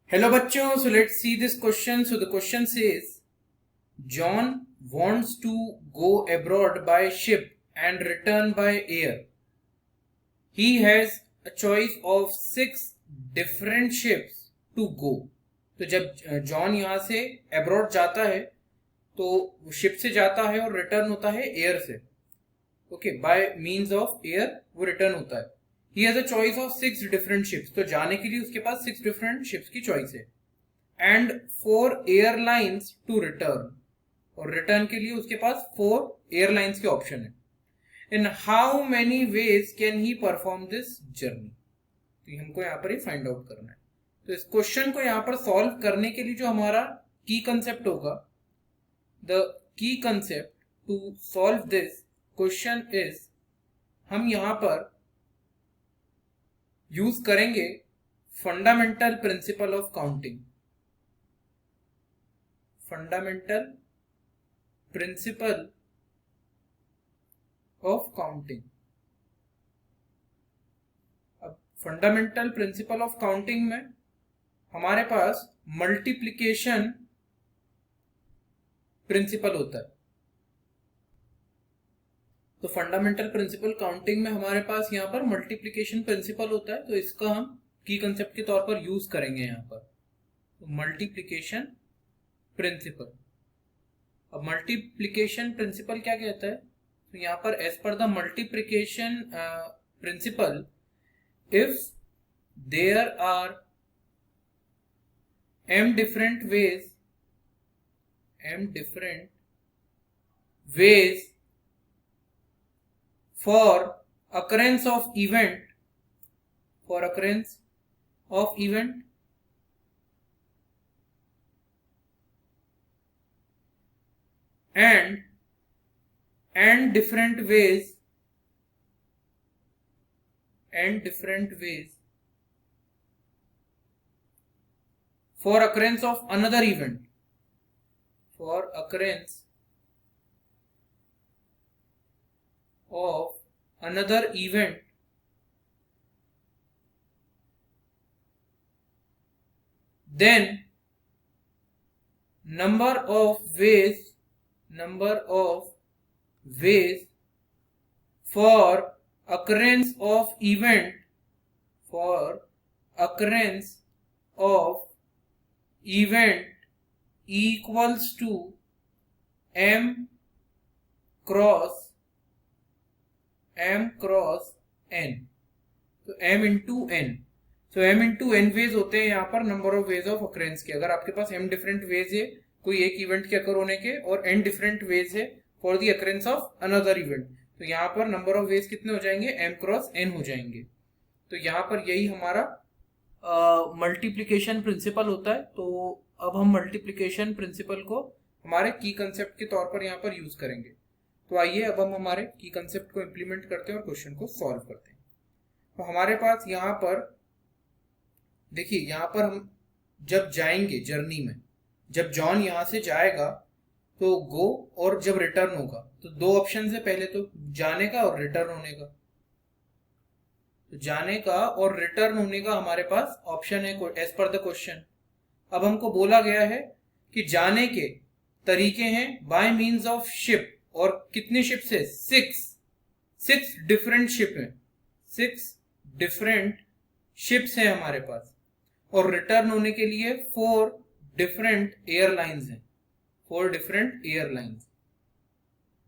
Hello बच्चों, so let's see this question. So the question says, John wants to go abroad by ship and return by air. He has a choice of 6 different ships to go. तो जब John यहाँ से abroad जाता है तो ship से जाता है और रिटर्न होता है एयर से. Okay, bye means of air वो रिटर्न होता है. He has a choice of 6 different ships. तो जाने के लिए उसके पास 6 different ships की चॉइस है. And 4 airlines to return. और रिटर्न के लिए उसके पास 4 एयरलाइंस के ऑप्शन है. In how many ways can he perform this journey? तो हमको यहाँ पर ही फाइंड आउट करना है. तो इस क्वेश्चन को यहाँ पर सॉल्व करने के लिए जो हमारा की कंसेप्ट होगा, the key concept to solve this question is, हम यहाँ पर यूज करेंगे fundamental principle of counting. Fundamental principle of counting. अब फंडामेंटल प्रिंसिपल ऑफ काउंटिंग में हमारे पास मल्टीप्लिकेशन प्रिंसिपल होता है. तो फंडामेंटल प्रिंसिपल काउंटिंग में हमारे पास यहाँ पर मल्टीप्लिकेशन प्रिंसिपल होता है. तो इसका हम की कंसेप्ट के तौर पर यूज करेंगे यहाँ पर. तो मल्टीप्लिकेशन प्रिंसिपल. अब मल्टीप्लिकेशन प्रिंसिपल क्या कहता है? तो यहाँ पर as per the multiplication principle, if there are m different ways for occurrence of event and different ways for occurrence of another event, then number of ways for occurrence of event equals to m cross n. तो m into n. तो m into n veg होते हैं यहाँ पर number of ways of occurrence के. अगर आपके पास m different ways है कोई एक इवेंट के अकर होने के, और n डिफरेंट वेज है for the occurrence of another event, तो यहाँ पर नंबर ऑफ वेज कितने हो जाएंगे? m क्रॉस n हो जाएंगे. तो यहाँ पर यही हमारा मल्टीप्लिकेशन प्रिंसिपल होता है. तो अब हम मल्टीप्लिकेशन प्रिंसिपल को हमारे की कंसेप्ट के तौर पर यहाँ पर यूज करेंगे. तो आइए अब हम हमारे की कंसेप्ट को इम्प्लीमेंट करते हैं और क्वेश्चन को सॉल्व करते हैं. तो हमारे पास यहाँ पर देखिए, यहाँ पर हम जब जाएंगे जर्नी में, जब जॉन यहाँ से जाएगा तो गो, और जब रिटर्न होगा तो 2 ऑप्शन है. पहले तो जाने का और रिटर्न होने का. तो जाने का और रिटर्न होने का हमारे पास ऑप्शन है एज पर द क्वेश्चन. अब हमको बोला गया है कि जाने के तरीके हैं बाय मीन्स ऑफ शिप, और कितने शिप्स है? 6 डिफरेंट शिप है. 6 डिफरेंट शिप्स है हमारे पास. और रिटर्न होने के लिए 4 डिफरेंट एयरलाइंस हैं. 4 डिफरेंट एयरलाइंस.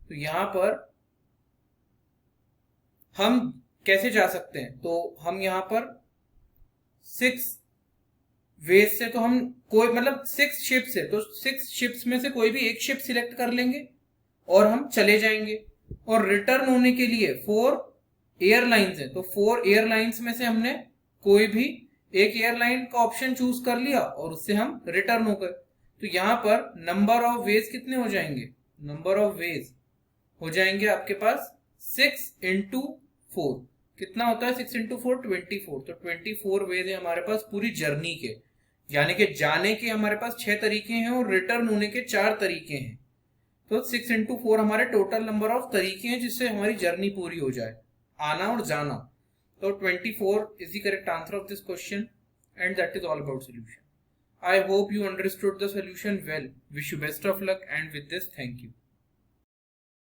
तो यहां पर हम कैसे जा सकते हैं? तो हम यहां पर 6 वेज से, तो हम कोई मतलब 6 शिप्स है, तो 6 शिप्स में से कोई भी एक शिप सिलेक्ट कर लेंगे और हम चले जाएंगे. और रिटर्न होने के लिए 4 एयरलाइंस है, तो 4 एयरलाइंस में से हमने कोई भी एक एयरलाइन का ऑप्शन चूज कर लिया और उससे हम रिटर्न हो गए. तो यहां पर नंबर ऑफ वेज कितने हो जाएंगे? नंबर ऑफ वेज हो जाएंगे आपके पास 6 इंटू 4. कितना होता है 6 इंटू 4? 24. तो 24 वेज है हमारे पास पूरी जर्नी के. यानी कि जाने के हमारे पास 6 तरीके हैं और रिटर्न होने के 4 तरीके हैं. तो 6 इंटू 4 हमारे टोटल नंबर ऑफ तरीके हैं जिससे हमारी जर्नी पूरी हो जाए, आना और जाना. So 24 is the correct answer of this question, and that is all about solution. I hope you understood the solution well. Wish you best of luck, and with this, thank you.